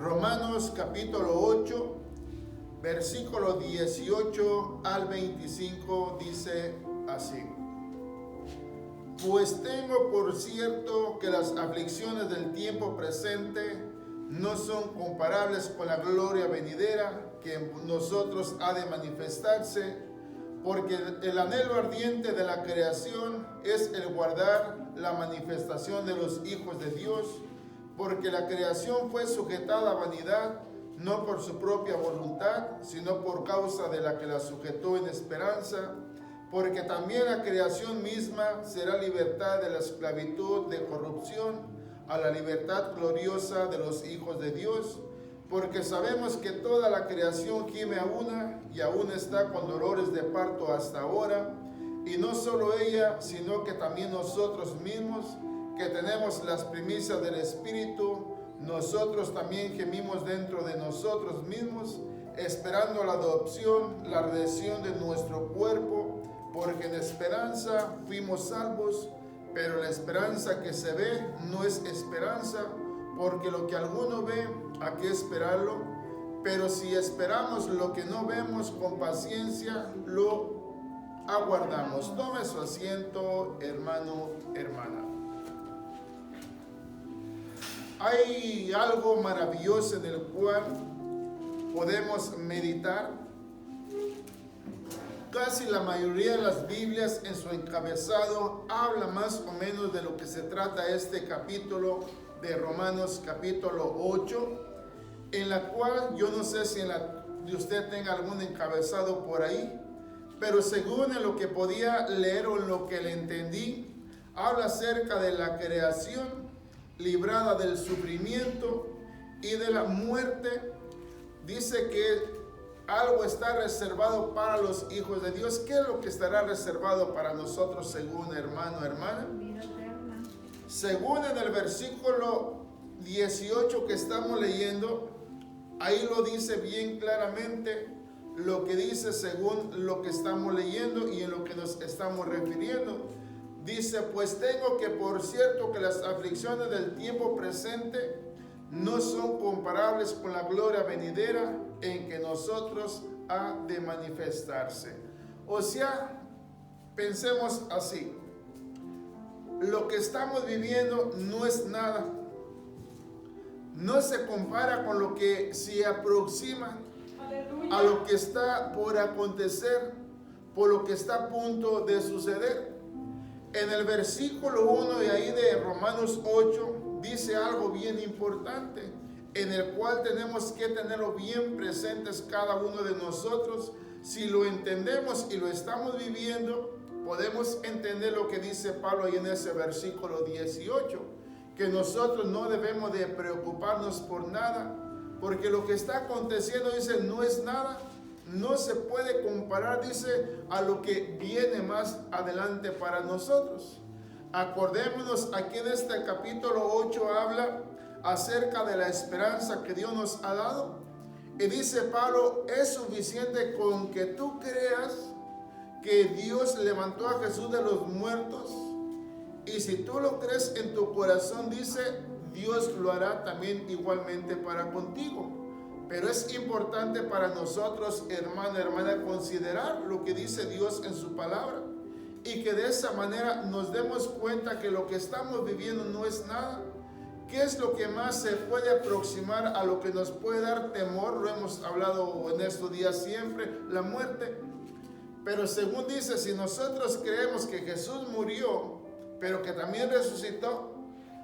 Romanos capítulo 8, versículo 18 al 25 dice así: Pues tengo por cierto que las aflicciones del tiempo presente no son comparables con la gloria venidera que en nosotros ha de manifestarse, porque el anhelo ardiente de la creación es el guardar la manifestación de los hijos de Dios, porque la creación fue sujetada a vanidad, no por su propia voluntad, sino por causa de la que la sujetó en esperanza, porque también la creación misma será libertada de la esclavitud de corrupción a la libertad gloriosa de los hijos de Dios, porque sabemos que toda la creación gime a una y aún está con dolores de parto hasta ahora, y no solo ella, sino que también nosotros mismos, que tenemos las primicias del Espíritu, nosotros también gemimos dentro de nosotros mismos, esperando la adopción, la redención de nuestro cuerpo, porque en esperanza fuimos salvos. Pero la esperanza que se ve no es esperanza, porque lo que alguno ve, ¿a qué esperarlo? Pero si esperamos lo que no vemos, con paciencia lo aguardamos. Tome su asiento, hermano, hermana. Hay algo maravilloso en el cual podemos meditar. Casi la mayoría de las Biblias en su encabezado habla más o menos de lo que se trata este capítulo de Romanos capítulo 8, en la cual yo no sé si de usted tenga algún encabezado por ahí, pero según en lo que podía leer o en lo que le entendí, habla acerca de la creación librada del sufrimiento y de la muerte. Dice que algo está reservado para los hijos de Dios. ¿Qué es lo que estará reservado para nosotros según, hermano, hermana? Según en el versículo 18 que estamos leyendo, ahí lo dice bien claramente lo que dice según lo que estamos leyendo y en lo que nos estamos refiriendo. Dice: pues tengo que por cierto que las aflicciones del tiempo presente no son comparables con la gloria venidera en que nosotros ha de manifestarse. O sea, pensemos así: lo que estamos viviendo no es nada, no se compara con lo que se aproxima a lo que está por acontecer, por lo que está a punto de suceder. En el versículo 1 de ahí de Romanos 8 dice algo bien importante, en el cual tenemos que tenerlo bien presentes cada uno de nosotros. Si lo entendemos y lo estamos viviendo, podemos entender lo que dice Pablo ahí en ese versículo 18, que nosotros no debemos de preocuparnos por nada, porque lo que está aconteciendo, dice, no es nada, no se puede comparar, dice, a lo que viene más adelante para nosotros. Acordémonos, aquí en este capítulo 8 habla acerca de la esperanza que Dios nos ha dado. Y dice Pablo: es suficiente con que tú creas que Dios levantó a Jesús de los muertos. Y si tú lo crees en tu corazón, dice, Dios lo hará también igualmente para contigo. Pero es importante para nosotros, hermano, hermana, considerar lo que dice Dios en su palabra. Y que de esa manera nos demos cuenta que lo que estamos viviendo no es nada. ¿Qué es lo que más se puede aproximar a lo que nos puede dar temor? Lo hemos hablado en estos días siempre, la muerte. Pero según dice, si nosotros creemos que Jesús murió, pero que también resucitó,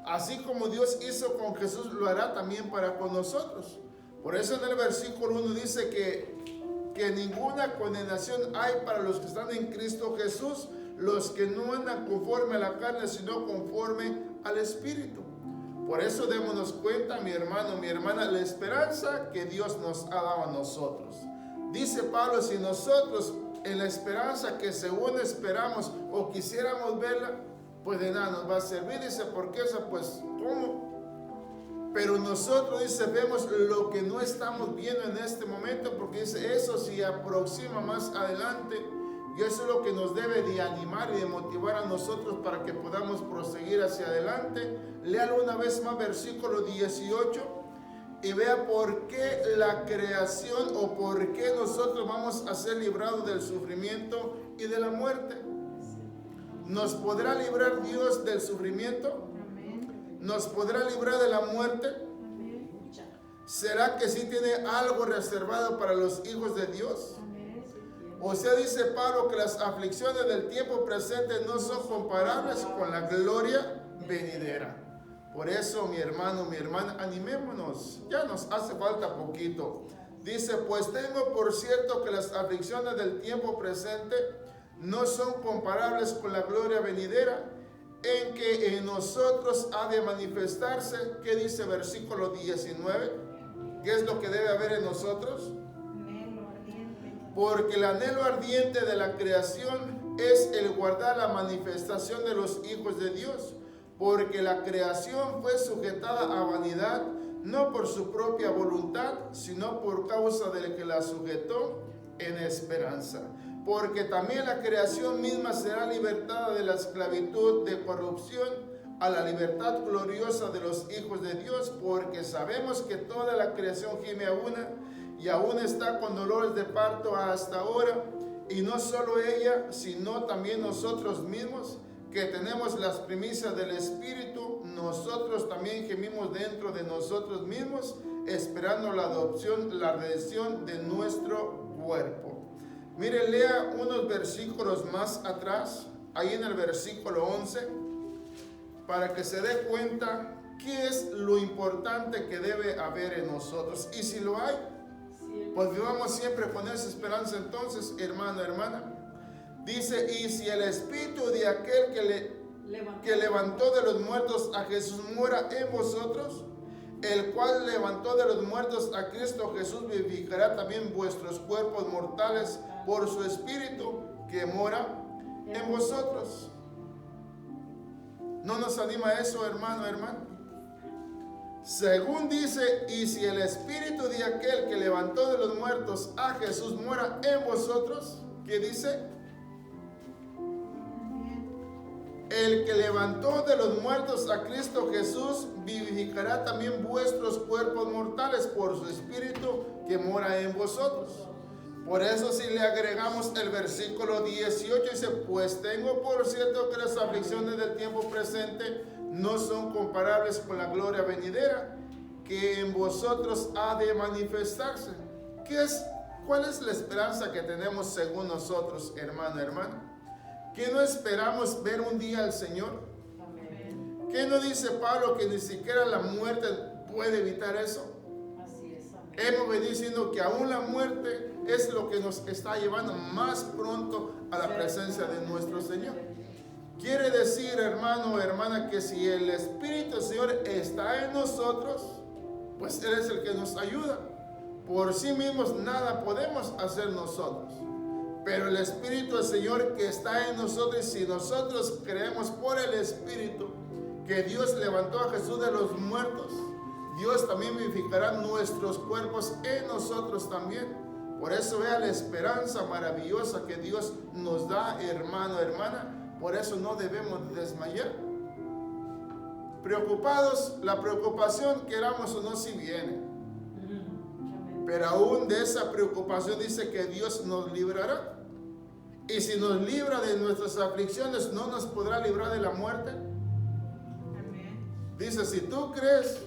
así como Dios hizo con Jesús, lo hará también para con nosotros. Por eso en el versículo 1 dice que ninguna condenación hay para los que están en Cristo Jesús, los que no andan conforme a la carne, sino conforme al Espíritu. Por eso démonos cuenta, mi hermano, mi hermana, la esperanza que Dios nos ha dado a nosotros. Dice Pablo: si nosotros en la esperanza que según esperamos o quisiéramos verla, pues de nada nos va a servir. Dice: porque esa, pues, ¿cómo? Pero nosotros, dice, vemos lo que no estamos viendo en este momento, porque dice, eso se aproxima más adelante. Y eso es lo que nos debe de animar y de motivar a nosotros para que podamos proseguir hacia adelante. Léalo una vez más, versículo 18. y vea por qué la creación o por qué nosotros vamos a ser librados del sufrimiento y de la muerte. ¿Nos podrá librar Dios del sufrimiento? ¿Nos podrá librar de la muerte? ¿Será que sí tiene algo reservado para los hijos de Dios? O sea, dice Pablo que las aflicciones del tiempo presente no son comparables con la gloria venidera. Por eso, mi hermano, mi hermana, animémonos. Ya nos hace falta poquito. Dice, pues tengo por cierto que las aflicciones del tiempo presente no son comparables con la gloria venidera, en que en nosotros ha de manifestarse. ¿Qué dice versículo 19? ¿Qué es lo que debe haber en nosotros? Porque el anhelo ardiente de la creación es el guardar la manifestación de los hijos de Dios. Porque la creación fue sujetada a vanidad, no por su propia voluntad, sino por causa del que la sujetó en esperanza. Porque también la creación misma será libertada de la esclavitud de corrupción a la libertad gloriosa de los hijos de Dios, porque sabemos que toda la creación gime a una y aún está con dolores de parto hasta ahora, y no solo ella, sino también nosotros mismos, que tenemos las primicias del Espíritu. Nosotros también gemimos dentro de nosotros mismos, esperando la adopción, la redención de nuestro cuerpo. Mire, lea unos versículos más atrás, ahí en el versículo 11, para que se dé cuenta qué es lo importante que debe haber en nosotros. Y si lo hay, pues vivamos siempre con esa esperanza. Entonces, hermano, hermana, dice, y si el espíritu de aquel que levantó de los muertos a Jesús mora en vosotros, el cual levantó de los muertos a Cristo Jesús, vivificará también vuestros cuerpos mortales por su espíritu que mora en vosotros. ¿No nos anima eso, hermano, hermano? Según dice, y si el espíritu de aquel que levantó de los muertos a Jesús mora en vosotros, ¿qué dice? El que levantó de los muertos a Cristo Jesús vivificará también vuestros cuerpos mortales por su espíritu que mora en vosotros. Por eso, si le agregamos el versículo 18, dice, pues tengo por cierto que las aflicciones del tiempo presente no son comparables con la gloria venidera, que en vosotros ha de manifestarse. ¿Cuál es la esperanza que tenemos según nosotros, hermano, hermana? ¿Qué no esperamos ver un día al Señor? Amén. ¿Qué no dice Pablo que ni siquiera la muerte puede evitar eso? Así es, amén. Hemos venido diciendo que aún la muerte es lo que nos está llevando más pronto a la presencia de nuestro Señor. Quiere decir, hermano o hermana, que si el Espíritu del Señor está en nosotros, pues Él es el que nos ayuda. Por sí mismos nada podemos hacer nosotros. Pero el Espíritu del Señor que está en nosotros, y si nosotros creemos por el Espíritu que Dios levantó a Jesús de los muertos, Dios también vivificará nuestros cuerpos en nosotros también. Por eso vea la esperanza maravillosa que Dios nos da, hermano, hermana. Por eso no debemos desmayar. Preocupados, la preocupación, queramos o no, si viene. Pero aún de esa preocupación dice que Dios nos librará. Y si nos libra de nuestras aflicciones, ¿no nos podrá librar de la muerte? Amén. Dice, si tú crees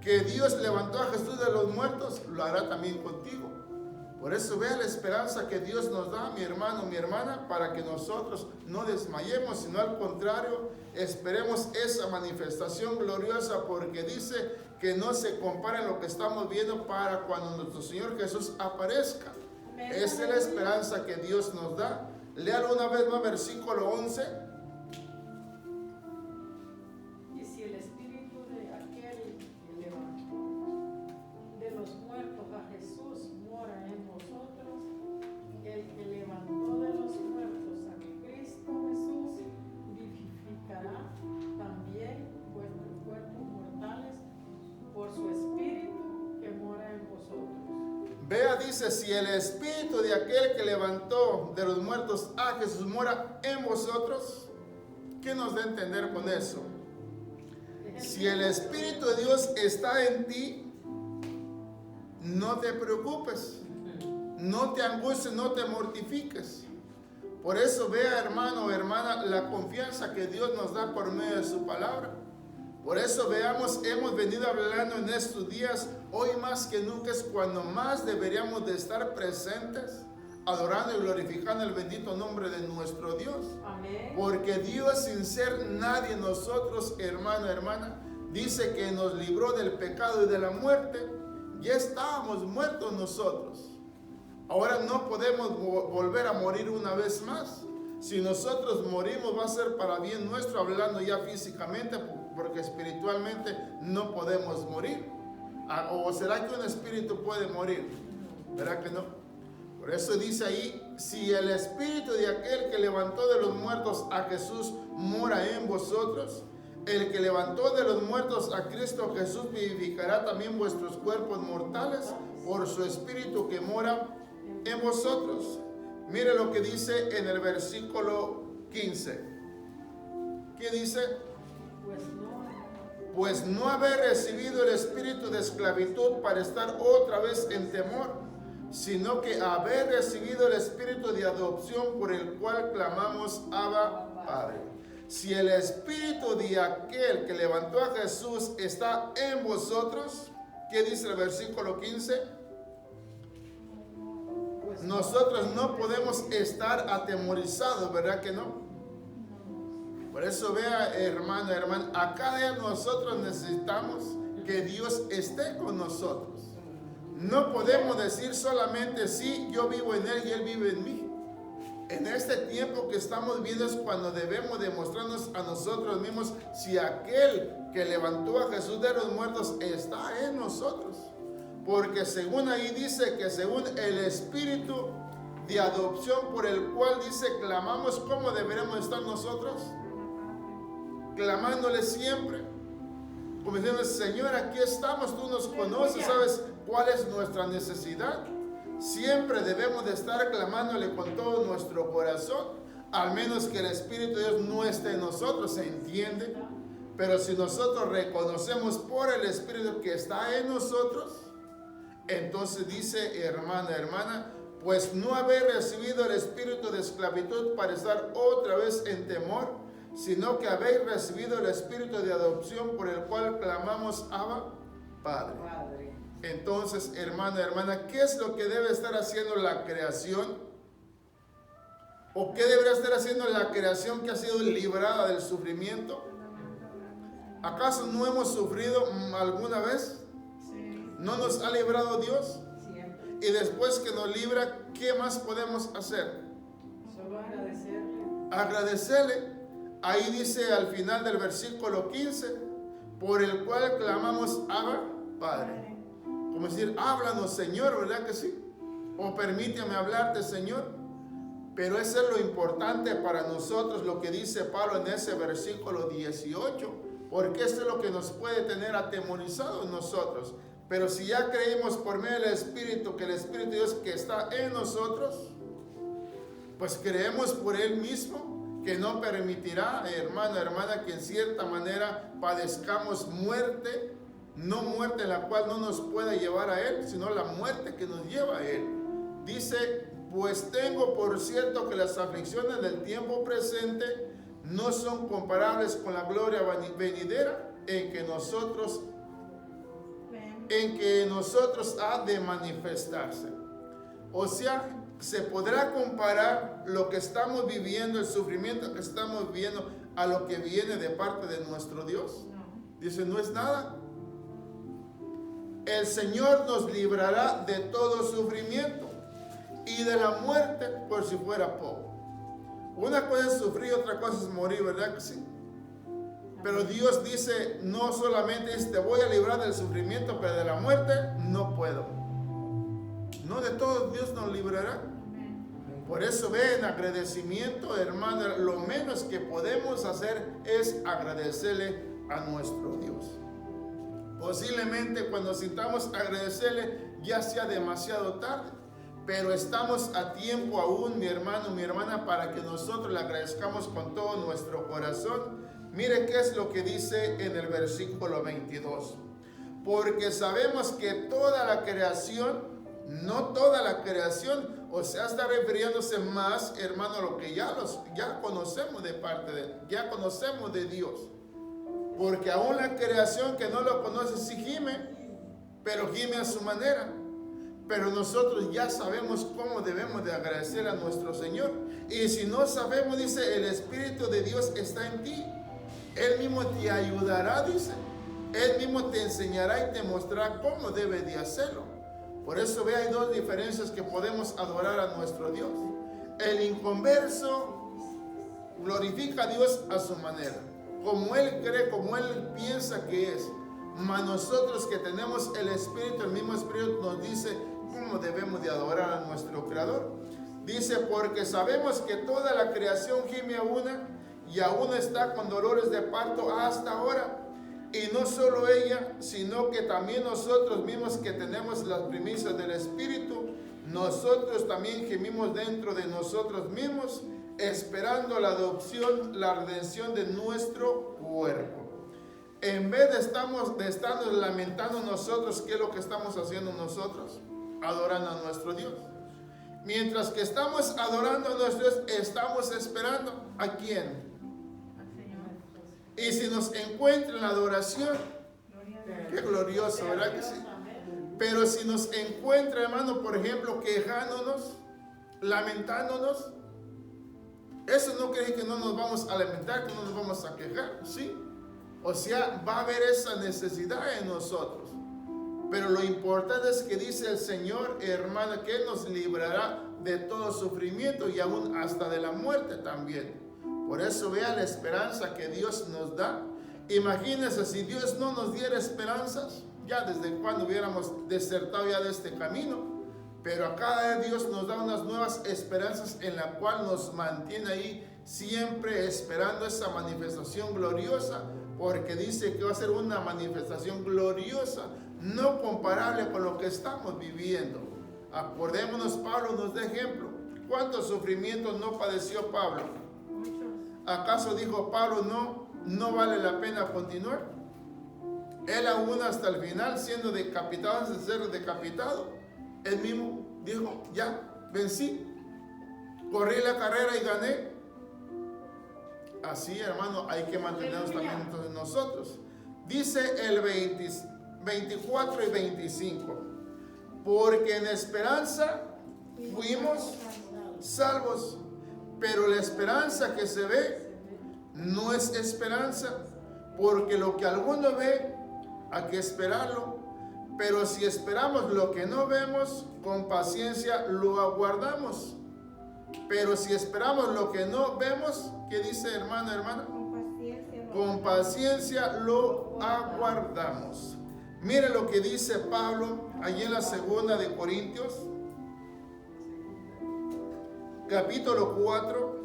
que Dios levantó a Jesús de los muertos, lo hará también contigo. Por eso vea la esperanza que Dios nos da, mi hermano, mi hermana, para que nosotros no desmayemos, sino al contrario, esperemos esa manifestación gloriosa, porque dice que no se compara en lo que estamos viendo para cuando nuestro Señor Jesús aparezca. Esa es la esperanza que Dios nos da. Léalo una vez más, versículo 11. Y si el espíritu de aquel que levantó de los muertos a Jesús mora en vosotros, el que levantó de los muertos a Cristo Jesús vivificará también vuestros cuerpos mortales por su espíritu que mora en vosotros. Vea, dice, si el espíritu de aquel que levantó de los muertos a Jesús mora en vosotros, ¿qué nos da a entender con eso? Si el Espíritu de Dios está en ti, no te preocupes, no te angusties, no te mortifiques. Por eso vea, hermano o hermana, la confianza que Dios nos da por medio de su palabra. Por eso veamos, hemos venido hablando en estos días, hoy más que nunca es cuando más deberíamos de estar presentes, adorando y glorificando el bendito nombre de nuestro Dios. Amén. Porque Dios, sin ser nadie, nosotros, hermano, hermana, dice que nos libró del pecado y de la muerte. Ya estábamos muertos nosotros. Ahora no podemos volver a morir una vez más. Si nosotros morimos va a ser para bien nuestro, hablando ya físicamente, porque espiritualmente no podemos morir. ¿O será que un espíritu puede morir? ¿Verdad que no? Por eso dice ahí, si el espíritu de aquel que levantó de los muertos a Jesús mora en vosotros, el que levantó de los muertos a Cristo Jesús vivificará también vuestros cuerpos mortales por su espíritu que mora en vosotros. Mire lo que dice en el versículo 15. ¿Qué dice? Pues no haber recibido el espíritu de esclavitud para estar otra vez en temor, sino que haber recibido el espíritu de adopción por el cual clamamos Abba, Padre. Si el espíritu de aquel que levantó a Jesús está en vosotros, ¿qué dice el versículo 15? Nosotros no podemos estar atemorizados, ¿verdad que no? Por eso vea, hermano, hermana, a cada día nosotros necesitamos que Dios esté con nosotros. No podemos decir solamente sí, yo vivo en Él y Él vive en mí. En este tiempo que estamos viendo es cuando debemos demostrarnos a nosotros mismos si aquel que levantó a Jesús de los muertos está en nosotros. Porque según ahí dice que según el espíritu de adopción por el cual dice clamamos, ¿cómo deberemos estar nosotros? Clamándole siempre. Como diciendo, Señor, aquí estamos, tú nos conoces, sabes cuál es nuestra necesidad. Siempre debemos de estar clamándole con todo nuestro corazón, al menos que el Espíritu de Dios no esté en nosotros, ¿se entiende? Pero si nosotros reconocemos por el Espíritu que está en nosotros, entonces dice, hermana, hermana, pues no haber recibido el espíritu de esclavitud para estar otra vez en temor, sino que habéis recibido el espíritu de adopción por el cual clamamos Abba, Padre. Entonces, hermana, hermana, ¿qué es lo que debe estar haciendo la creación? ¿O qué debería estar haciendo la creación que ha sido librada del sufrimiento? ¿Acaso no hemos sufrido alguna vez? ¿No nos ha librado Dios? Siempre. Y después que nos libra, ¿qué más podemos hacer? Solo agradecerle. Agradecerle. Ahí dice al final del versículo 15, por el cual clamamos Abba, Padre. Como decir, háblanos, Señor, ¿verdad que sí? O permíteme hablarte, Señor. Pero eso es lo importante para nosotros, lo que dice Pablo en ese versículo 18, porque eso es lo que nos puede tener atemorizados nosotros. Pero si ya creímos por medio del Espíritu que el Espíritu de Dios que está en nosotros, pues creemos por Él mismo que no permitirá, hermano, hermana, que en cierta manera padezcamos muerte, no muerte en la cual no nos pueda llevar a Él, sino la muerte que nos lleva a Él. Dice, pues tengo por cierto que las aflicciones del tiempo presente no son comparables con la gloria venidera en que nosotros ha de manifestarse. O sea, se podrá comparar lo que estamos viviendo, el sufrimiento que estamos viviendo, a lo que viene de parte de nuestro Dios. Dice, no es nada. El Señor nos librará de todo sufrimiento y de la muerte por si fuera poco. Una cosa es sufrir, otra cosa es morir, ¿verdad que sí? Pero Dios dice, no solamente es, te voy a librar del sufrimiento, pero de la muerte no puedo. No de todo Dios nos librará. Por eso ven, agradecimiento, hermano, lo menos que podemos hacer es agradecerle a nuestro Dios. Posiblemente cuando sintamos agradecerle ya sea demasiado tarde, pero estamos a tiempo aún, mi hermano, mi hermana, para que nosotros le agradezcamos con todo nuestro corazón. Mire qué es lo que dice en el versículo 22. porque sabemos que toda la creación, no toda la creación, o sea, está refiriéndose más, hermano, a lo que ya conocemos de parte de, ya conocemos de Dios. Porque aún la creación que no lo conoce sí gime, pero gime a su manera. Pero nosotros ya sabemos cómo debemos de agradecer a nuestro Señor. Y si no sabemos, dice, el Espíritu de Dios está en ti. Él mismo te ayudará, dice. Él mismo te enseñará y te mostrará cómo debes de hacerlo. Por eso ve, hay dos diferencias que podemos adorar a nuestro Dios. El inconverso glorifica a Dios a su manera, como él cree, como él piensa que es. Mas nosotros que tenemos el Espíritu, el mismo Espíritu nos dice cómo debemos de adorar a nuestro Creador. Dice, porque sabemos que toda la creación gime a una y aún está con dolores de parto hasta ahora. Y no solo ella, sino que también nosotros mismos que tenemos las primicias del Espíritu, nosotros también gemimos dentro de nosotros mismos, esperando la adopción, la redención de nuestro cuerpo. En vez de estarnos lamentando nosotros, ¿qué es lo que estamos haciendo nosotros? Adorando a nuestro Dios. Mientras que estamos adorando a nuestro Dios, estamos esperando ¿a quién? Y si nos encuentra en la adoración, qué glorioso, ¿verdad que sí? Pero si nos encuentra, hermano, por ejemplo, quejándonos, lamentándonos, eso no quiere decir que no nos vamos a lamentar, que no nos vamos a quejar, ¿sí? O sea, va a haber esa necesidad en nosotros. Pero lo importante es que dice el Señor, hermano, que Él nos librará de todo sufrimiento y aún hasta de la muerte también. Por eso vea la esperanza que Dios nos da. Imagínense si Dios no nos diera esperanzas, ya desde cuando hubiéramos desertado ya de este camino. Pero acá Dios nos da unas nuevas esperanzas en la cual nos mantiene ahí siempre esperando esa manifestación gloriosa, porque dice que va a ser una manifestación gloriosa, no comparable con lo que estamos viviendo. Acordémonos, Pablo nos da ejemplo. ¿Cuántos sufrimientos no padeció Pablo? ¿Acaso dijo Pablo, no vale la pena continuar? Él aún hasta el final, siendo decapitado, antes de ser decapitado, él mismo dijo, ya, vencí, corrí la carrera y gané. Así, hermano, hay que mantenernos también entonces nosotros. Dice el 24 y 25, porque en esperanza fuimos salvos. Pero la esperanza que se ve no es esperanza, porque lo que alguno ve, hay que esperarlo. Pero si esperamos lo que no vemos, con paciencia lo aguardamos. Pero si esperamos lo que no vemos, ¿qué dice hermano, hermana? Con paciencia lo aguardamos. Mire lo que dice Pablo allí en la segunda de Corintios, capítulo 4.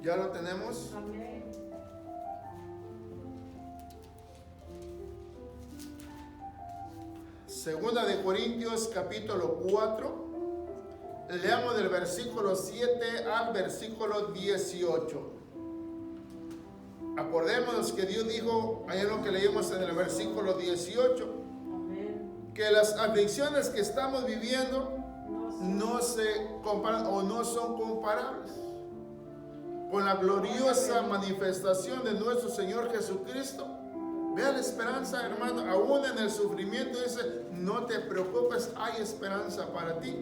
¿Ya lo tenemos? Amén. Segunda de Corintios, capítulo 4. Leamos del versículo 7 al versículo 18. Acordémonos que Dios dijo, ahí es lo que leímos en el versículo 18, Amén. que las aflicciones que estamos viviendo no se comparan o no son comparables con la gloriosa manifestación de nuestro Señor Jesucristo. Vea la esperanza, hermano, aún en el sufrimiento dice, no te preocupes, hay esperanza para ti.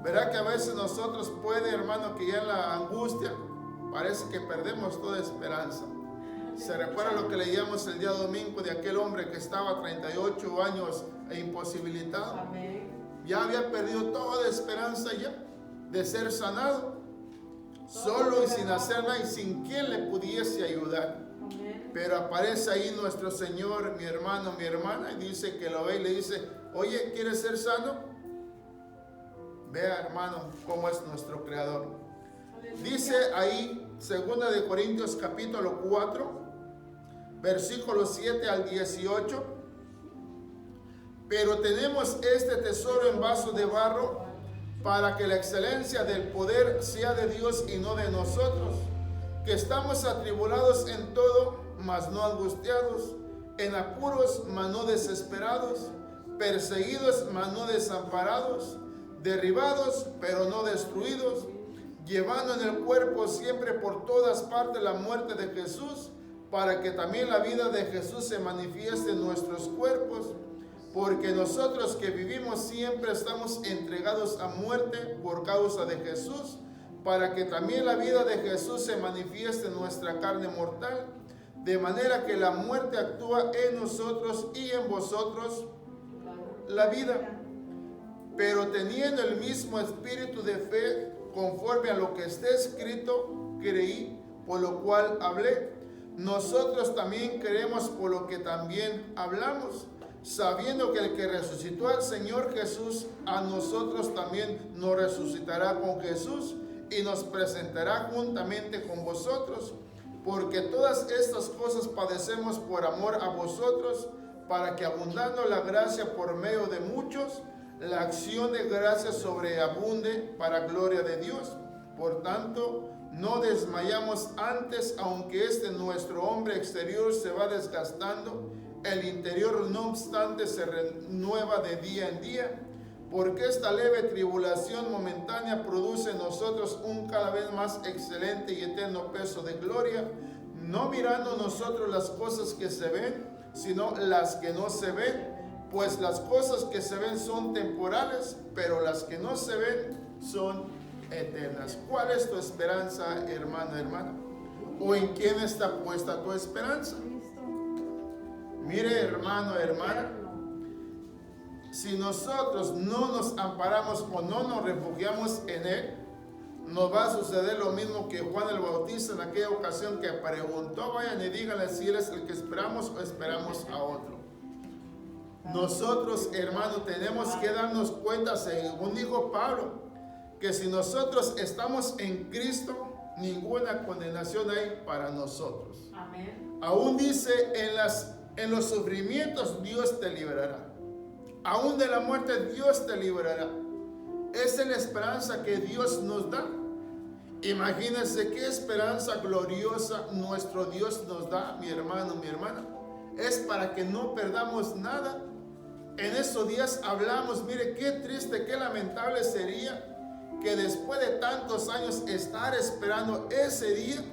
Verá que a veces nosotros puede, hermano, que ya en la angustia parece que perdemos toda esperanza. Se recuerda lo que leíamos el día domingo de aquel hombre que estaba 38 años e imposibilitado. Amén. Ya había perdido toda esperanza ya de ser sanado, solo y sin hacer nada y sin quien le pudiese ayudar. Amén. Pero aparece ahí nuestro Señor, mi hermano, mi hermana, y dice que lo ve y le dice, oye, ¿quieres ser sano? Vea, hermano, cómo es nuestro Creador. Dice ahí, 2 de Corintios capítulo 4, versículos 7 al 18, Pero tenemos este tesoro en vaso de barro para que la excelencia del poder sea de Dios y no de nosotros, que estamos atribulados en todo, mas no angustiados, en apuros, mas no desesperados, perseguidos, mas no desamparados, derribados, pero no destruidos, llevando en el cuerpo siempre por todas partes la muerte de Jesús, para que también la vida de Jesús se manifieste en nuestros cuerpos, porque nosotros que vivimos siempre estamos entregados a muerte por causa de Jesús, para que también la vida de Jesús se manifieste en nuestra carne mortal, de manera que la muerte actúa en nosotros y en vosotros la vida. Pero teniendo el mismo espíritu de fe, conforme a lo que está escrito, creí, por lo cual hablé. Nosotros también creemos, por lo que también hablamos, sabiendo que el que resucitó al Señor Jesús, a nosotros también nos resucitará con Jesús y nos presentará juntamente con vosotros, porque todas estas cosas padecemos por amor a vosotros, para que abundando la gracia por medio de muchos, la acción de gracia sobreabunde para gloria de Dios. Por tanto, no desmayamos antes, aunque nuestro hombre exterior se va desgastando, el interior no obstante se renueva de día en día, porque esta leve tribulación momentánea produce en nosotros un cada vez más excelente y eterno peso de gloria, no mirando nosotros las cosas que se ven, sino las que no se ven, pues las cosas que se ven son temporales, pero las que no se ven son eternas. ¿Cuál es tu esperanza, hermano, hermana? ¿O en quién está puesta tu esperanza? Mire, hermano, hermana, si nosotros no nos amparamos o no nos refugiamos en Él, nos va a suceder lo mismo que Juan el Bautista en aquella ocasión que preguntó: vayan y díganle si Él es el que esperamos o esperamos a otro. Nosotros, hermanos, tenemos que darnos cuenta, según dijo Pablo, que si nosotros estamos en Cristo, ninguna condenación hay para nosotros. Amén. Aún dice, en los sufrimientos Dios te librará. Aún de la muerte Dios te librará. Esa es la esperanza que Dios nos da. Imagínense qué esperanza gloriosa nuestro Dios nos da, mi hermano, mi hermana. Es para que no perdamos nada. En esos días hablamos, mire qué triste, qué lamentable sería que después de tantos años estar esperando ese día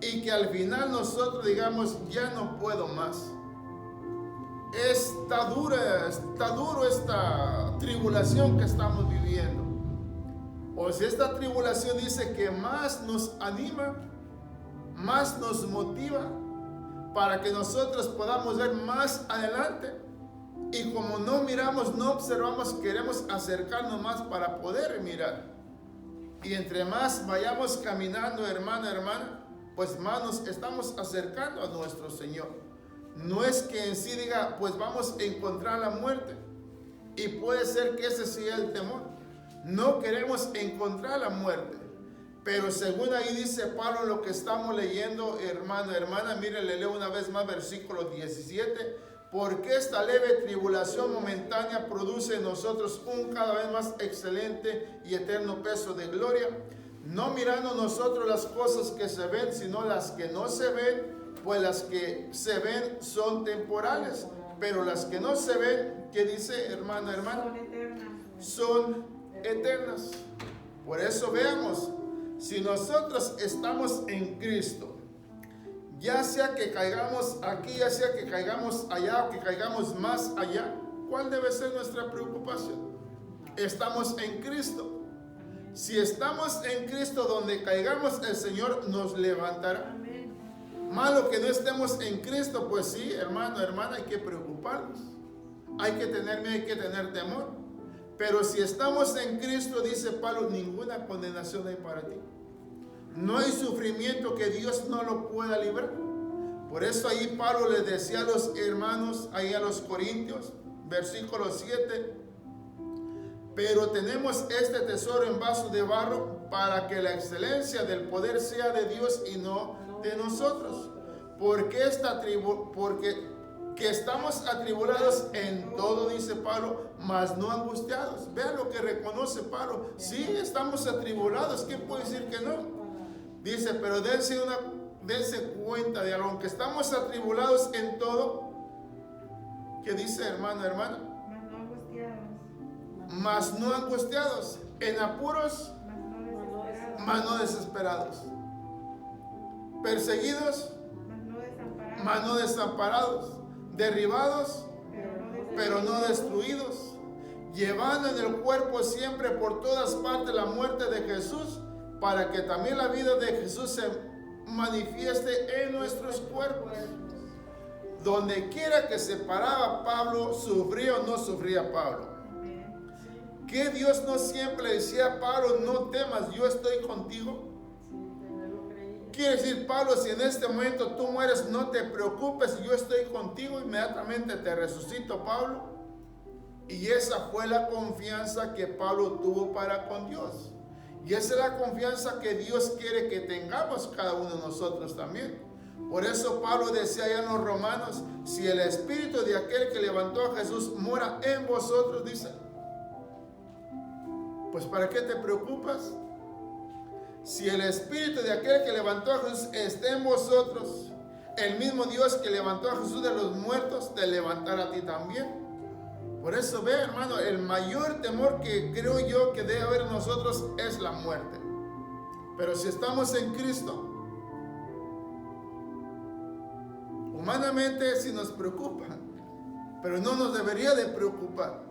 y que al final nosotros digamos: ya no puedo más. Está duro esta tribulación que estamos viviendo. O si esta tribulación dice que más nos anima, más nos motiva para que nosotros podamos ver más adelante. Y como no miramos, no observamos, queremos acercarnos más para poder mirar. Y entre más vayamos caminando, hermano, hermana, pues más nos estamos acercando a nuestro Señor. No es que en sí diga, pues vamos a encontrar la muerte. Y puede ser que ese sea el temor. No queremos encontrar la muerte. Pero según ahí dice Pablo, lo que estamos leyendo, hermano, hermana, mire, le leo una vez más versículo 17. Porque esta leve tribulación momentánea produce en nosotros un cada vez más excelente y eterno peso de gloria, no mirando nosotros las cosas que se ven, sino las que no se ven, pues las que se ven son temporales, pero las que no se ven, ¿qué dice, hermano, hermana? Son eternas. Por eso veamos, si nosotros estamos en Cristo, ya sea que caigamos aquí, ya sea que caigamos allá o que caigamos más allá, ¿cuál debe ser nuestra preocupación? Estamos en Cristo. Si estamos en Cristo, donde caigamos, el Señor nos levantará. Malo que no estemos en Cristo, pues sí, hermano, hermana, hay que preocuparnos. Hay que tener miedo, hay que tener temor. Pero si estamos en Cristo, dice Pablo, ninguna condenación hay para ti. No hay sufrimiento que Dios no lo pueda librar. Por eso ahí Pablo les decía a los hermanos, ahí a los Corintios, versículo 7, pero tenemos este tesoro en vaso de barro para que la excelencia del poder sea de Dios y no de nosotros. Porque que estamos atribulados en todo, dice Pablo, mas no angustiados. Vean lo que reconoce Pablo. Sí, estamos atribulados. ¿Quién puede decir que no? Dice, pero dense cuenta de algo, aunque estamos atribulados en todo. ¿Qué dice, hermano, hermana? Mas no angustiados, en apuros, mas no desesperados, perseguidos, mas no desamparados, derribados, pero no destruidos, llevando en el cuerpo siempre por todas partes la muerte de Jesús, para que también la vida de Jesús se manifieste en nuestros cuerpos. Donde quiera que se paraba Pablo, ¿sufría o no sufría Pablo? ¿Que Dios no siempre le decía a Pablo, no temas, yo estoy contigo? Quiere decir, Pablo, si en este momento tú mueres, no te preocupes, yo estoy contigo, inmediatamente te resucito, Pablo. Y esa fue la confianza que Pablo tuvo para con Dios. Y esa es la confianza que Dios quiere que tengamos cada uno de nosotros también. Por eso Pablo decía allá en los Romanos, si el espíritu de aquel que levantó a Jesús mora en vosotros, dice, pues ¿para qué te preocupas? Si el espíritu de aquel que levantó a Jesús está en vosotros, el mismo Dios que levantó a Jesús de los muertos, te levantará a ti también. Por eso ve, hermano, el mayor temor que creo yo que debe haber en nosotros es la muerte. Pero si estamos en Cristo, humanamente sí nos preocupa, pero no nos debería de preocupar.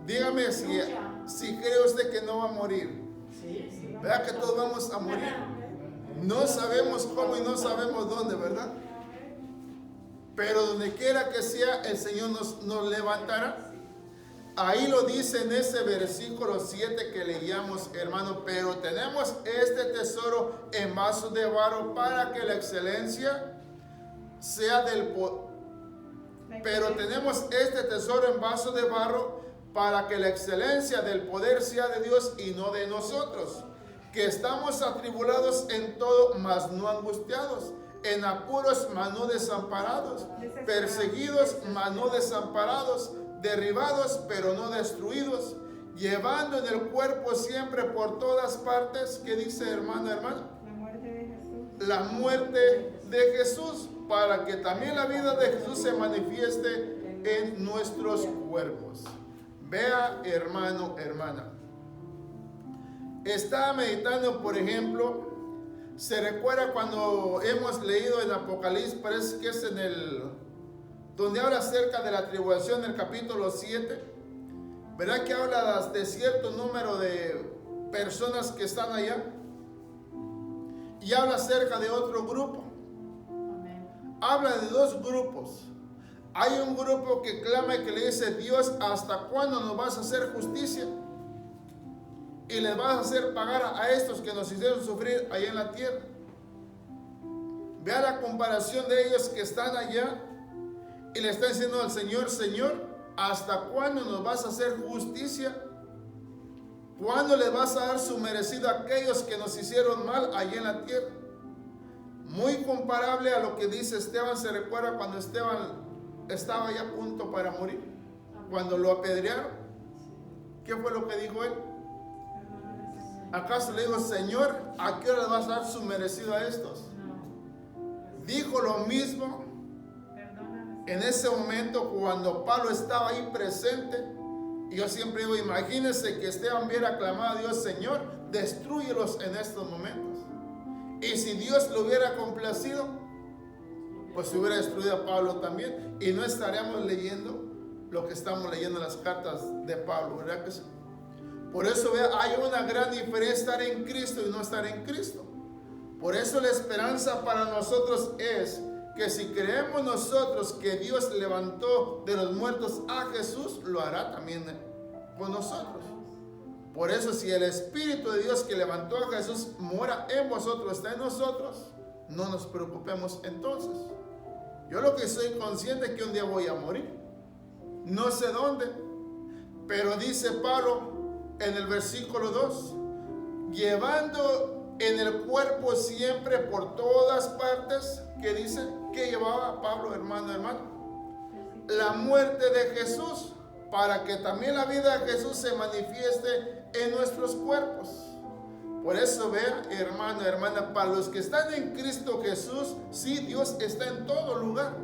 Dígame si cree usted que no va a morir. Vea que todos vamos a morir. No sabemos cómo y no sabemos dónde, ¿verdad? Pero donde quiera que sea, el Señor nos levantará. Ahí lo dice en ese versículo 7 que leíamos, hermano. Pero tenemos este tesoro en vasos de barro para que la excelencia sea del poder. Pero tenemos este tesoro en vasos de barro para que la excelencia del poder sea de Dios y no de nosotros, que estamos atribulados en todo, mas no angustiados, en apuros, mas no desamparados, perseguidos, mas no desamparados, derribados, pero no destruidos, llevando en el cuerpo siempre por todas partes, ¿qué dice, hermano, hermano? La muerte de Jesús, para que también la vida de Jesús se manifieste en nuestros cuerpos. Vea, hermano, hermana. Estaba meditando, por ejemplo, se recuerda cuando hemos leído en Apocalipsis, parece que es donde habla acerca de la tribulación, en el capítulo 7. ¿Verdad que habla de cierto número de personas que están allá? Y habla acerca de otro grupo. Habla de dos grupos. Hay un grupo que clama y que le dice, Dios, ¿hasta cuándo nos vas a hacer justicia? Y les vas a hacer pagar a estos que nos hicieron sufrir allá en la tierra. Vea la comparación de ellos que están allá y le están diciendo al Señor, Señor, ¿hasta cuándo nos vas a hacer justicia? ¿Cuándo les vas a dar su merecido a aquellos que nos hicieron mal allá en la tierra? Muy comparable a lo que dice Esteban. Se recuerda cuando Esteban estaba ya a punto para morir, cuando lo apedrearon. ¿Qué fue lo que dijo él? ¿Acaso le dijo, Señor, a qué hora le vas a dar su merecido a estos? Dijo lo mismo en ese momento cuando Pablo estaba ahí presente. Y yo siempre digo, imagínense que Esteban hubiera clamado a Dios, Señor, destrúyelos en estos momentos. Y si Dios lo hubiera complacido, pues se hubiera destruido a Pablo también. Y no estaríamos leyendo lo que estamos leyendo en las cartas de Pablo, ¿verdad que sí? Por eso, vea, hay una gran diferencia estar en Cristo y no estar en Cristo. Por eso la esperanza para nosotros es que si creemos nosotros que Dios levantó de los muertos a Jesús, lo hará también con nosotros. Por eso, si el Espíritu de Dios que levantó a Jesús mora en vosotros, está en nosotros, no nos preocupemos entonces. Yo lo que soy consciente es que un día voy a morir. No sé dónde, pero dice Pablo en el versículo 2, llevando en el cuerpo siempre por todas partes, ¿qué dice? ¿Qué llevaba Pablo, hermano, hermano? la muerte de Jesús, para que también la vida de Jesús se manifieste en nuestros cuerpos. Por eso vea, hermano, hermana, para los que están en Cristo Jesús, sí, Dios está en todo lugar.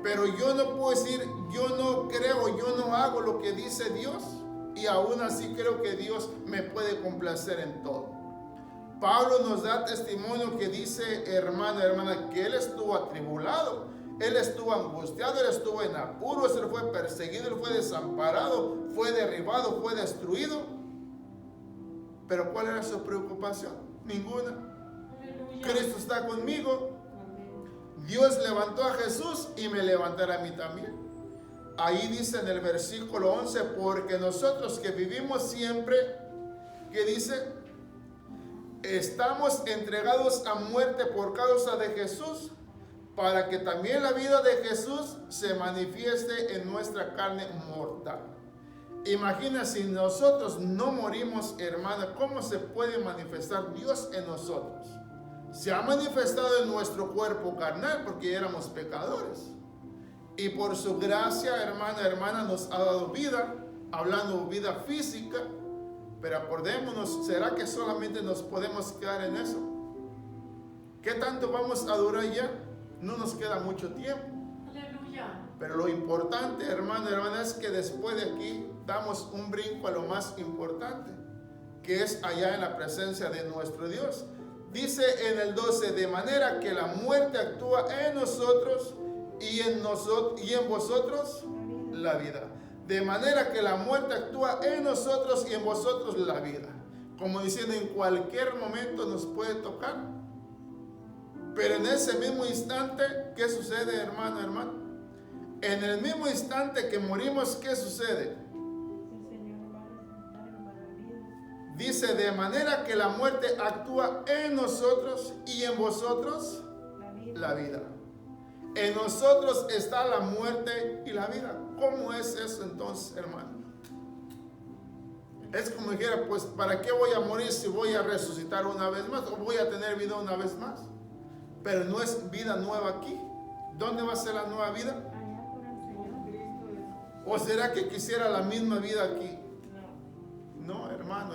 Pero yo no puedo decir, yo no creo, yo no hago lo que dice Dios, y aún así creo que Dios me puede complacer en todo. Pablo nos da testimonio que dice, hermano, hermana, que él estuvo atribulado, él estuvo angustiado, él estuvo en apuros, él fue perseguido, él fue desamparado, fue derribado, fue destruido. Pero ¿cuál era su preocupación? Ninguna. Aleluya. Cristo está conmigo. Amén. Dios levantó a Jesús y me levantará a mí también. Ahí dice en el versículo 11, porque nosotros que vivimos siempre, que dice, estamos entregados a muerte por causa de Jesús, para que también la vida de Jesús se manifieste en nuestra carne mortal. Imagina si nosotros no morimos, hermana, ¿cómo se puede manifestar Dios en nosotros? Se ha manifestado en nuestro cuerpo carnal porque éramos pecadores. Y por su gracia, hermana, nos ha dado vida, hablando vida física. Pero acordémonos, ¿será que solamente nos podemos quedar en eso? ¿Qué tanto vamos a durar ya? No nos queda mucho tiempo. Aleluya. Pero lo importante, hermana, es que después de aquí damos un brinco a lo más importante, que es allá en la presencia de nuestro Dios. Dice en el 12, de manera que la muerte actúa en nosotros y en vosotros la vida. De manera que la muerte actúa en nosotros y en vosotros la vida. Como diciendo, en cualquier momento nos puede tocar. Pero en ese mismo instante, ¿qué sucede, hermano? En el mismo instante que morimos, ¿qué sucede? Dice, de manera que la muerte actúa en nosotros y en vosotros la vida. En nosotros está la muerte y la vida. ¿Cómo es eso entonces, hermano? Es como dijera, pues, ¿para qué voy a morir si voy a resucitar una vez más? ¿O voy a tener vida una vez más? Pero no es vida nueva aquí. ¿Dónde va a ser la nueva vida? ¿O será que quisiera la misma vida aquí? No, hermano.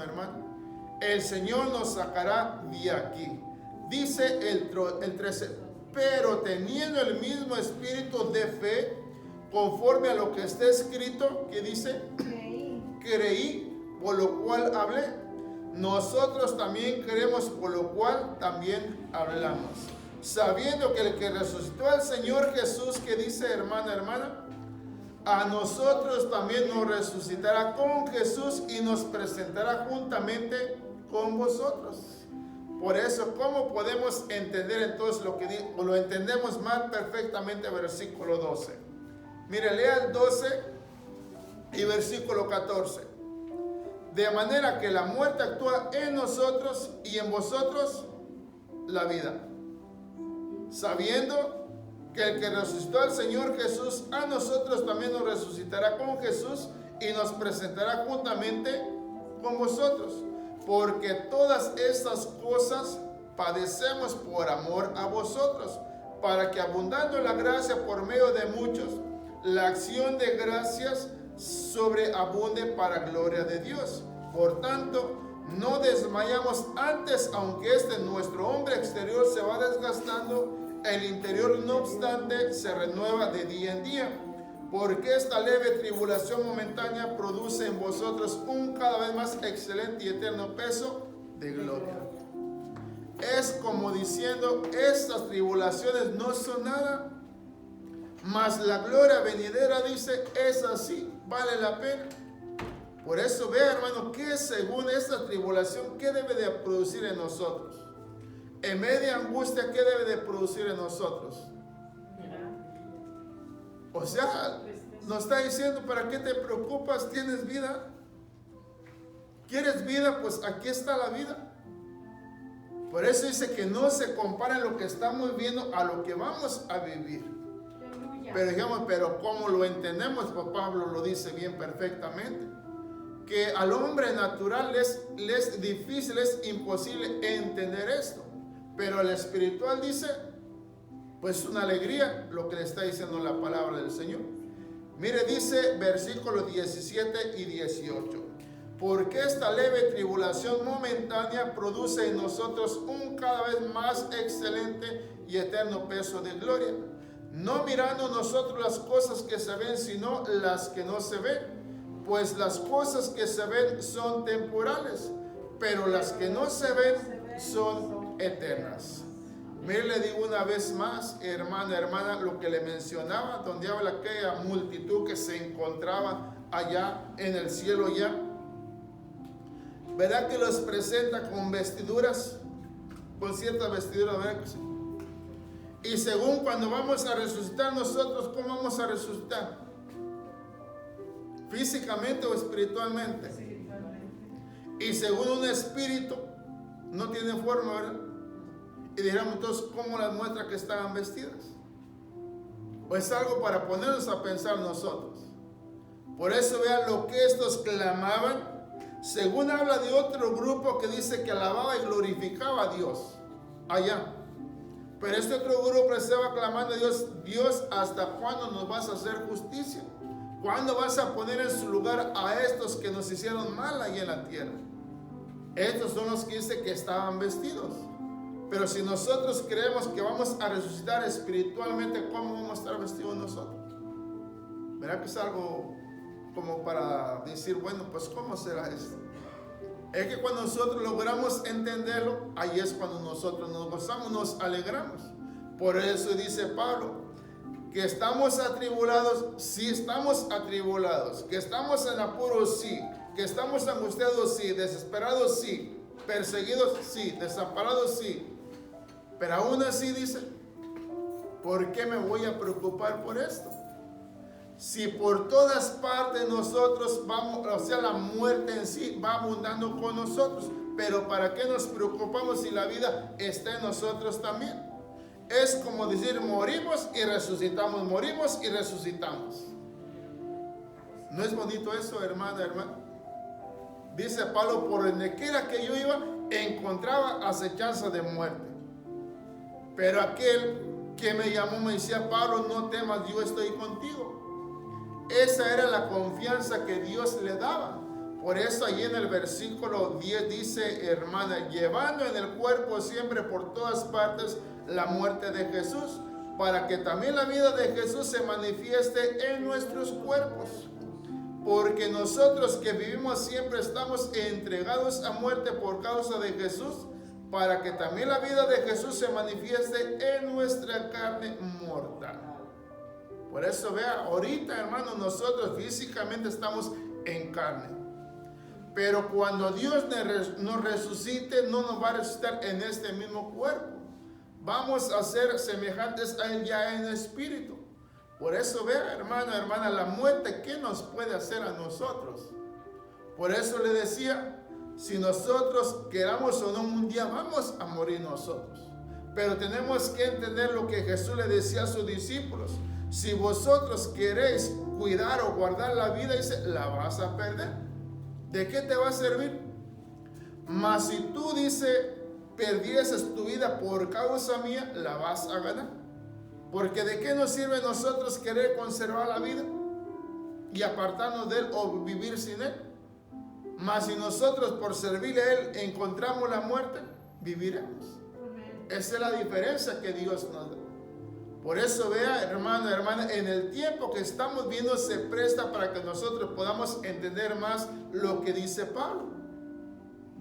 El Señor nos sacará de aquí. Dice el 13, pero teniendo el mismo espíritu de fe, conforme a lo que está escrito, que dice, creí, por lo cual hablé. Nosotros también creemos, por lo cual también hablamos. Sabiendo que el que resucitó al Señor Jesús, que dice, hermana, a nosotros también nos resucitará con Jesús y nos presentará juntamente con vosotros. Por eso, ¿cómo podemos entender entonces lo que dice? O lo entendemos más perfectamente, versículo 12. Mire, lea el 12 y versículo 14. De manera que la muerte actúa en nosotros y en vosotros la vida. Sabiendo que el que resucitó al Señor Jesús, a nosotros también nos resucitará con Jesús y nos presentará juntamente con vosotros. Porque todas estas cosas padecemos por amor a vosotros, para que abundando la gracia por medio de muchos, la acción de gracias sobreabunde para gloria de Dios. Por tanto, no desmayamos antes, aunque nuestro hombre exterior se va desgastando, el interior no obstante se renueva de día en día, porque esta leve tribulación momentánea produce en vosotros un cada vez más excelente y eterno peso de gloria. Es como diciendo, estas tribulaciones no son nada, mas la gloria venidera, dice, es así, vale la pena. Por eso vea, hermano, que según esta tribulación, ¿qué debe de producir en nosotros? En media angustia, ¿qué debe de producir en nosotros? O sea, nos está diciendo, ¿para qué te preocupas? ¿Tienes vida? ¿Quieres vida? Pues aquí está la vida. Por eso dice que no se compara lo que estamos viendo a lo que vamos a vivir. Pero digamos, pero ¿cómo lo entendemos? Pues Pablo lo dice bien perfectamente. Que al hombre natural le es difícil, es imposible entender esto. Pero el espiritual dice, Pues una alegría lo que le está diciendo la palabra del Señor. Mire, dice versículos 17 y 18. Porque esta leve tribulación momentánea produce en nosotros un cada vez más excelente y eterno peso de gloria. No mirando nosotros las cosas que se ven, sino las que no se ven. Pues las cosas que se ven son temporales, pero las que no se ven son eternas. Mire, le digo una vez más, hermana, lo que le mencionaba, donde habla aquella multitud que se encontraba allá en el cielo ya. ¿Verdad que los presenta con vestiduras? Con ciertas vestiduras, ¿verdad que sí? Y según cuando vamos a resucitar nosotros, ¿cómo vamos a resucitar? ¿Físicamente o espiritualmente? Y según un espíritu, no tiene forma, ¿verdad? Y diríamos entonces, ¿cómo las muestra que estaban vestidas? Pues algo para ponernos a pensar nosotros. Por eso vean lo que estos clamaban. Según habla de otro grupo que dice que alababa y glorificaba a Dios allá. Pero este otro grupo estaba clamando a Dios: Dios, ¿hasta cuándo nos vas a hacer justicia? ¿Cuándo vas a poner en su lugar a estos que nos hicieron mal ahí en la tierra? Estos son los que dice que estaban vestidos. Pero si nosotros creemos que vamos a resucitar espiritualmente, ¿cómo vamos a estar vestidos nosotros? ¿Verdad que es algo como para decir, bueno, pues ¿cómo será esto? Es que cuando nosotros logramos entenderlo, ahí es cuando nosotros nos gozamos, nos alegramos. Por eso dice Pablo, que estamos atribulados, sí estamos atribulados, que estamos en apuros, sí, que estamos angustiados, sí, desesperados, sí, perseguidos, sí, desamparados, sí. Pero aún así dice, ¿por qué me voy a preocupar por esto? Si por todas partes nosotros vamos, o sea, la muerte en sí va abundando con nosotros, pero ¿para qué nos preocupamos si la vida está en nosotros también? Es como decir, morimos y resucitamos, morimos y resucitamos. ¿No es bonito eso, hermana? Dice Pablo, por donde quiera que yo iba, encontraba acechanza de muerte. Pero aquel que me llamó me decía, Pablo, no temas, yo estoy contigo. Esa era la confianza que Dios le daba. Por eso allí en el versículo 10 dice, hermana, llevando en el cuerpo siempre por todas partes la muerte de Jesús, para que también la vida de Jesús se manifieste en nuestros cuerpos. Porque nosotros que vivimos siempre estamos entregados a muerte por causa de Jesús, para que también la vida de Jesús se manifieste en nuestra carne mortal. Por eso vea, ahorita hermano, nosotros físicamente estamos en carne. Pero cuando Dios nos resucite, no nos va a resucitar en este mismo cuerpo. Vamos a ser semejantes a Él ya en espíritu. Por eso vea, hermana, la muerte, ¿qué nos puede hacer a nosotros? Por eso le decía, si nosotros queramos o no, un día vamos a morir nosotros. Pero tenemos que entender lo que Jesús le decía a sus discípulos. Si vosotros queréis cuidar o guardar la vida, dice, la vas a perder. ¿De qué te va a servir? Mas si tú, dice, perdieses tu vida por causa mía, la vas a ganar. Porque ¿de qué nos sirve a nosotros querer conservar la vida y apartarnos de Él o vivir sin Él? Mas si nosotros por servirle a Él encontramos la muerte, viviremos. Esa es la diferencia que Dios nos da. Por eso vea, hermana, en el tiempo que estamos viendo se presta para que nosotros podamos entender más lo que dice Pablo.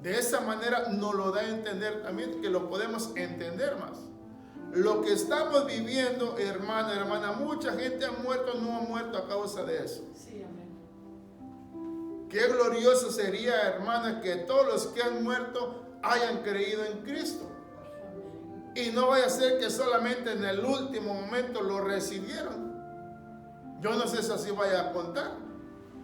De esa manera nos lo da a entender también, que lo podemos entender más. Lo que estamos viviendo, hermana, mucha gente ha muerto, no ha muerto a causa de eso. Sí, amén. Qué glorioso sería, hermana, que todos los que han muerto hayan creído en Cristo. Y no vaya a ser que solamente en el último momento lo recibieron. Yo no sé si así vaya a contar,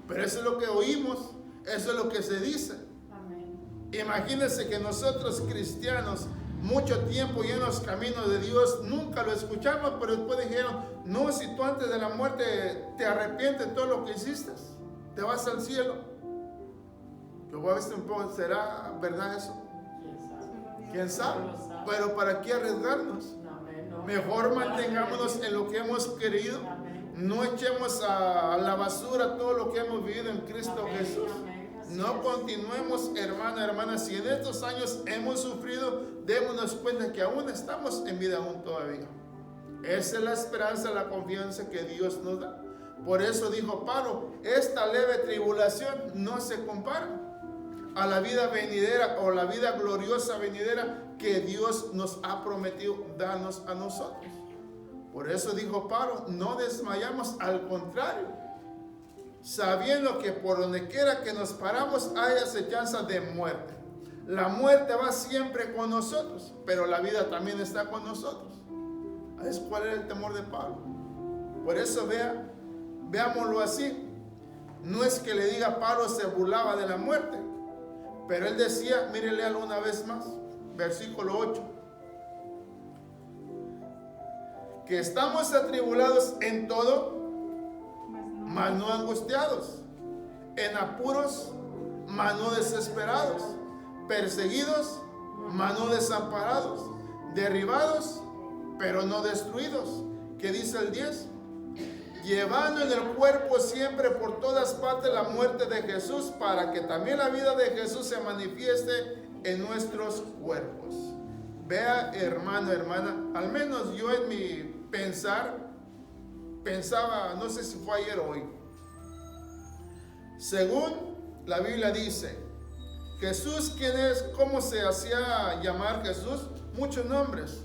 pero eso es lo que oímos, eso es lo que se dice. Amén. Imagínense que nosotros cristianos, mucho tiempo y en los caminos de Dios, nunca lo escuchamos, pero después dijeron, no, si tú antes de la muerte te arrepientes de todo lo que hiciste, te vas al cielo. Yo voy a ver si un poco, ¿será verdad eso? ¿Quién sabe? ¿Quién sabe? Pero ¿para qué arriesgarnos? No, amén, no. Mejor mantengámonos en lo que hemos querido. No echemos a la basura todo lo que hemos vivido en Cristo Jesús. No continuemos, hermana. Si en estos años hemos sufrido, démonos cuenta que aún estamos en vida aún todavía. Esa es la esperanza, la confianza que Dios nos da. Por eso dijo Pablo, esta leve tribulación no se compara a la vida venidera o la vida gloriosa venidera que Dios nos ha prometido darnos a nosotros. Por eso dijo Pablo, no desmayamos, al contrario, sabiendo que por donde quiera que nos paramos hay acechanza de muerte. La muerte va siempre con nosotros, pero la vida también está con nosotros. ¿Es cuál era el temor de Pablo? Por eso veámoslo así. No es que le diga Pablo se burlaba de la muerte, pero él decía, mire, léalo una vez más, versículo 8. Que estamos atribulados en todo, mas no angustiados, en apuros, mas no desesperados, perseguidos, mas no desamparados, derribados, pero no destruidos. ¿Qué dice el 10? Llevando en el cuerpo siempre por todas partes la muerte de Jesús, para que también la vida de Jesús se manifieste en nuestros cuerpos. Vea, hermano, hermana, al menos yo en mi pensaba, no sé si fue ayer o hoy. Según la Biblia dice, Jesús, ¿quién es? ¿Cómo se hacía llamar Jesús? Muchos nombres.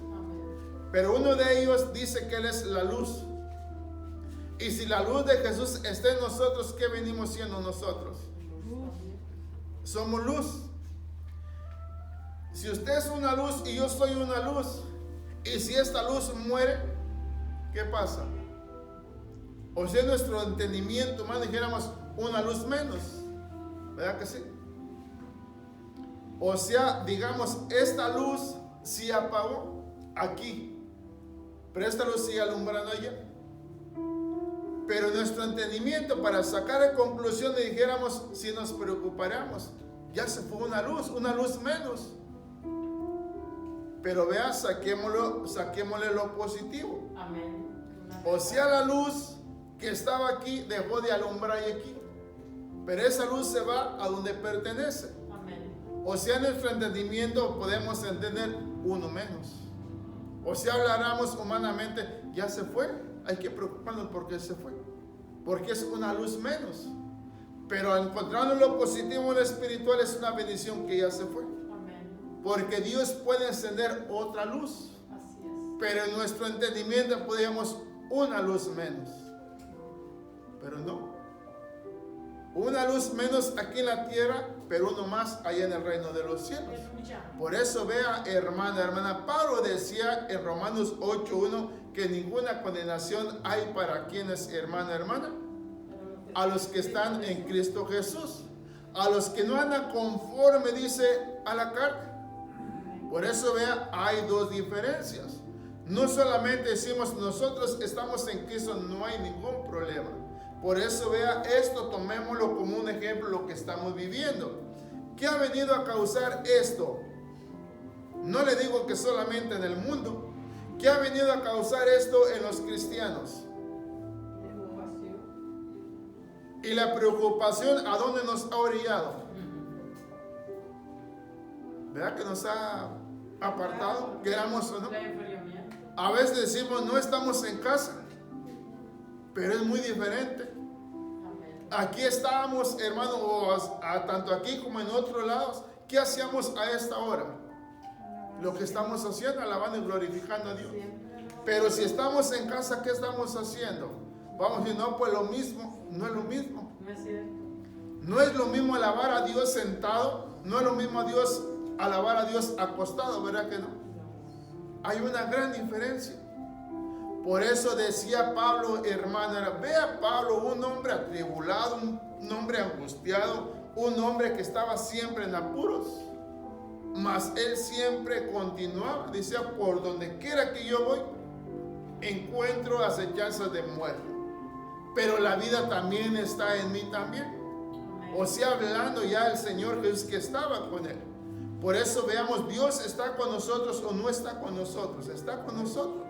Pero uno de ellos dice que Él es la luz. Y si la luz de Jesús está en nosotros, ¿qué venimos siendo nosotros? Somos luz. Si usted es una luz y yo soy una luz, y si esta luz muere, ¿qué pasa? O sea, nuestro entendimiento, más dijéramos, una luz menos. ¿Verdad que sí? O sea, digamos, esta luz sí apagó aquí, pero esta luz sigue alumbrando allá. Pero nuestro entendimiento, para sacar a conclusión, le dijéramos, si nos preocupáramos, ya se fue una luz menos. Pero vea, saquémosle lo positivo. Amén. O sea, la luz que estaba aquí dejó de alumbrar aquí, pero esa luz se va a donde pertenece. Amén. O sea, en nuestro entendimiento podemos entender uno menos. O sea, habláramos humanamente, ya se fue. Hay que preocuparnos porque se fue, porque es una luz menos. Pero encontrando lo positivo en lo espiritual, es una bendición que ya se fue. Amén. Porque Dios puede encender otra luz. Así es. Pero en nuestro entendimiento podíamos una luz menos. Pero no. Una luz menos aquí en la tierra, pero uno más allá en el reino de los cielos. Por eso vea, hermana, Pablo decía en Romanos 8:1 que ninguna condenación hay para quienes, hermana, a los que están en Cristo Jesús, a los que no andan conforme, dice, a la carne. Por eso vea, hay dos diferencias. No solamente decimos nosotros estamos en Cristo, no hay ningún problema. Por eso vea, esto tomémoslo como un ejemplo, lo que estamos viviendo. ¿Qué ha venido a causar esto? No le digo que solamente en el mundo. ¿Qué ha venido a causar esto en los cristianos? Y la preocupación, ¿a dónde nos ha orillado? ¿Verdad que nos ha apartado? Queramos o no. A veces decimos, no estamos en casa, pero es muy diferente. Aquí estábamos, hermano, tanto aquí como en otros lados. ¿Qué hacíamos a esta hora? Lo que estamos haciendo, alabando y glorificando a Dios. Pero si estamos en casa, ¿qué estamos haciendo? Vamos a decir, no, pues lo mismo. No es lo mismo. No es cierto. No es lo mismo alabar a Dios sentado. No es lo mismo alabar a Dios acostado, ¿verdad que no? Hay una gran diferencia. Por eso decía Pablo, hermana, vea Pablo, un hombre atribulado, un hombre angustiado, un hombre que estaba siempre en apuros, mas él siempre continuaba. Decía, por donde quiera que yo voy, encuentro acechanzas de muerte, pero la vida también está en mí también. O sea, hablando ya el Señor Jesús que estaba con él. Por eso veamos, Dios está con nosotros o no está con nosotros. Está con nosotros.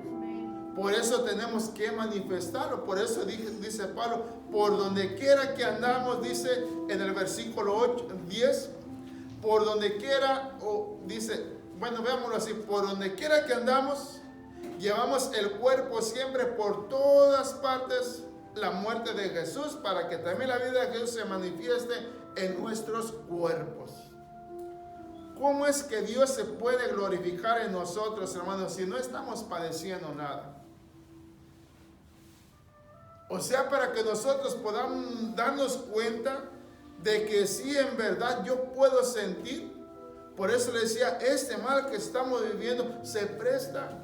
Por eso tenemos que manifestarlo. Por eso dice Pablo, por donde quiera que andamos, dice en el versículo 10, por donde quiera, dice, bueno, veámoslo así, por donde quiera que andamos, llevamos el cuerpo siempre por todas partes, la muerte de Jesús, para que también la vida de Jesús se manifieste en nuestros cuerpos. ¿Cómo es que Dios se puede glorificar en nosotros, hermanos, si no estamos padeciendo nada? O sea, para que nosotros podamos darnos cuenta de que sí, en verdad yo puedo sentir. Por eso le decía, este mal que estamos viviendo se presta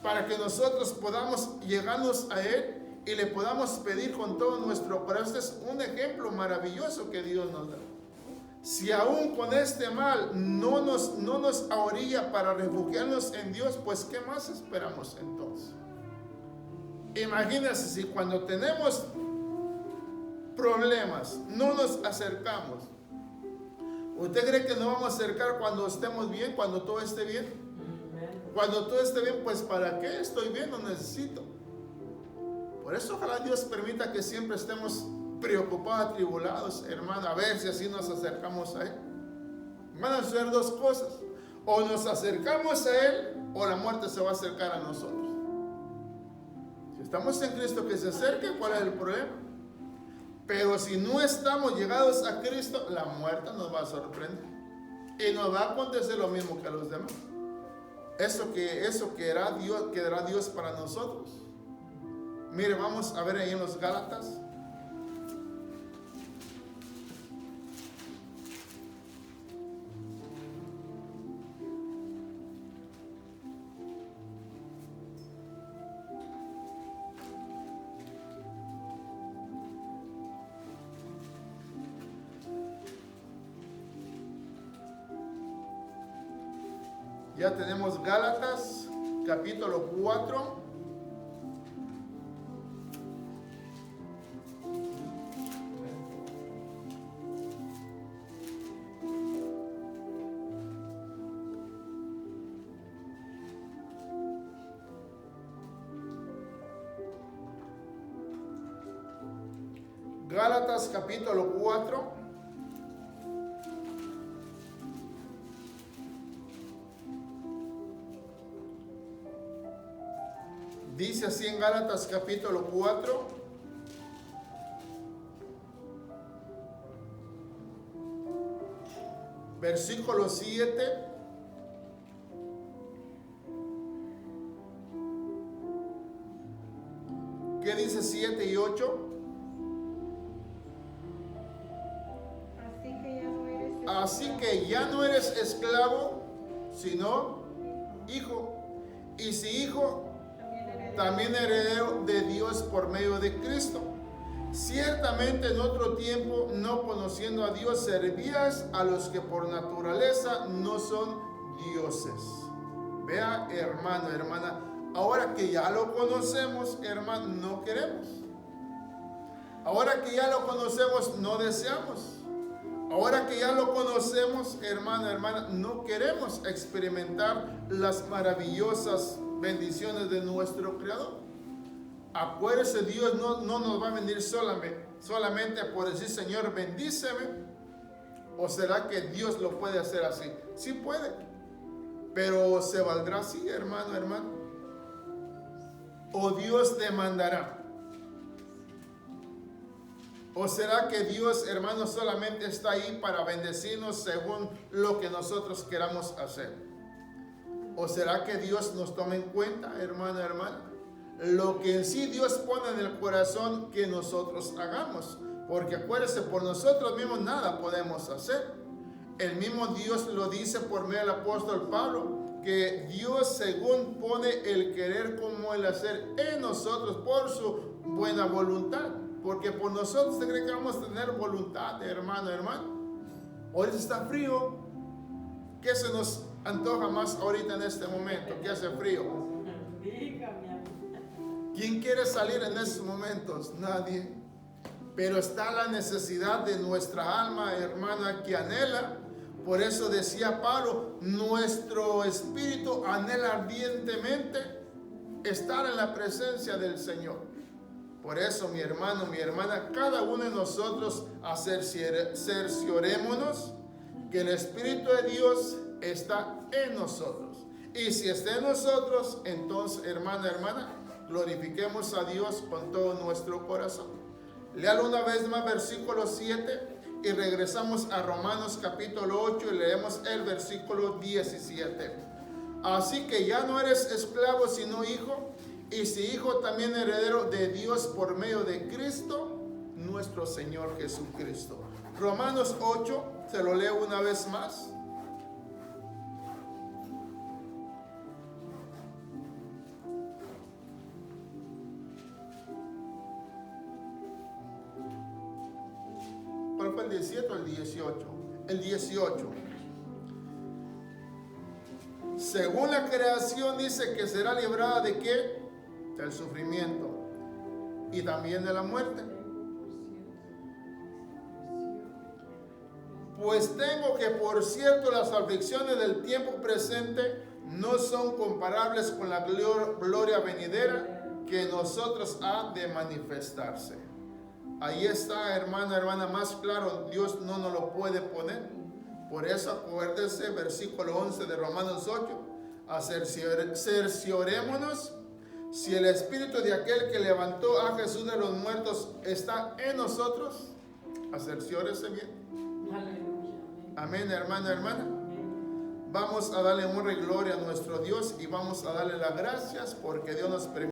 para que nosotros podamos llegarnos a Él y le podamos pedir con todo nuestro corazón. Este es un ejemplo maravilloso que Dios nos da. Si aún con este mal no nos orilla para refugiarnos en Dios, pues ¿qué más esperamos entonces? Imagínense si cuando tenemos problemas no nos acercamos. ¿Usted cree que nos vamos a acercar cuando estemos bien, cuando todo esté bien? Cuando todo esté bien, pues ¿para qué? Estoy bien, no necesito. Por eso ojalá Dios permita que siempre estemos preocupados, atribulados, hermano, a ver si así nos acercamos a Él. Van a suceder dos cosas: o nos acercamos a Él, o la muerte se va a acercar a nosotros. Si estamos en Cristo, que se acerque, ¿cuál es el problema? Pero si no estamos llegados a Cristo, la muerte nos va a sorprender y nos va a acontecer lo mismo que a los demás. Eso que hará Dios para nosotros. Mire, vamos a ver ahí en los Gálatas. Ya tenemos Gálatas, capítulo 4. Gálatas, capítulo 4. Dice así en Gálatas capítulo 4, versículo 7. ¿Qué dice 7 y 8? Así que ya no eres esclavo, sino hijo. Y si hijo, también heredero de Dios por medio de Cristo. Ciertamente en otro tiempo, no conociendo a Dios, servías a los que por naturaleza no son dioses. Vea, hermano, hermana, ahora que ya lo conocemos, hermano, no queremos. Ahora que ya lo conocemos, no deseamos. Ahora que ya lo conocemos, hermano, hermana, no queremos experimentar las maravillosas bendiciones de nuestro Creador. Acuérdese, Dios no nos va a venir solamente por decir, Señor, bendíceme. ¿O será que Dios lo puede hacer así? Sí puede, pero ¿se valdrá así, hermano, hermano? ¿O Dios demandará? ¿O será que Dios, hermano, solamente está ahí para bendecirnos según lo que nosotros queramos hacer? ¿O será que Dios nos toma en cuenta, hermano, hermana? Lo que en sí Dios pone en el corazón que nosotros hagamos. Porque acuérdese, por nosotros mismos nada podemos hacer. El mismo Dios lo dice por medio del apóstol Pablo, que Dios según pone el querer como el hacer en nosotros por su buena voluntad. Porque por nosotros se cree que vamos a tener voluntad, hermano, hermano. Ahorita está frío. ¿Qué se nos antoja más ahorita en este momento? ¿Qué hace frío? ¿Quién quiere salir en estos momentos? Nadie. Pero está la necesidad de nuestra alma, hermana, que anhela. Por eso decía Pablo, nuestro espíritu anhela ardientemente estar en la presencia del Señor. Por eso, mi hermano, mi hermana, cada uno de nosotros cerciorémonos que el Espíritu de Dios está en nosotros. Y si está en nosotros, entonces, hermana, hermana, glorifiquemos a Dios con todo nuestro corazón. Léalo una vez más, versículo 7, y regresamos a Romanos capítulo 8 y leemos el versículo 17. Así que ya no eres esclavo, sino hijo, y si hijo, también heredero de Dios por medio de Cristo, nuestro Señor Jesucristo. Romanos 8, se lo leo una vez más. ¿Cuál fue el 17 o el 18? El 18. Según la creación dice que será librada ¿de qué? Del sufrimiento y también de la muerte. Pues tengo que por cierto las aflicciones del tiempo presente no son comparables con la gloria venidera que en nosotros ha de manifestarse. Ahí está, hermana, hermana, más claro, Dios no nos lo puede poner. Por eso acuérdese, versículo 11 de Romanos 8, cerciorémonos si el espíritu de aquel que levantó a Jesús de los muertos está en nosotros. Cerciórese bien. Aleluya. Amén, hermano, hermana. Vamos a darle honra y gloria a nuestro Dios y vamos a darle las gracias porque Dios nos permite.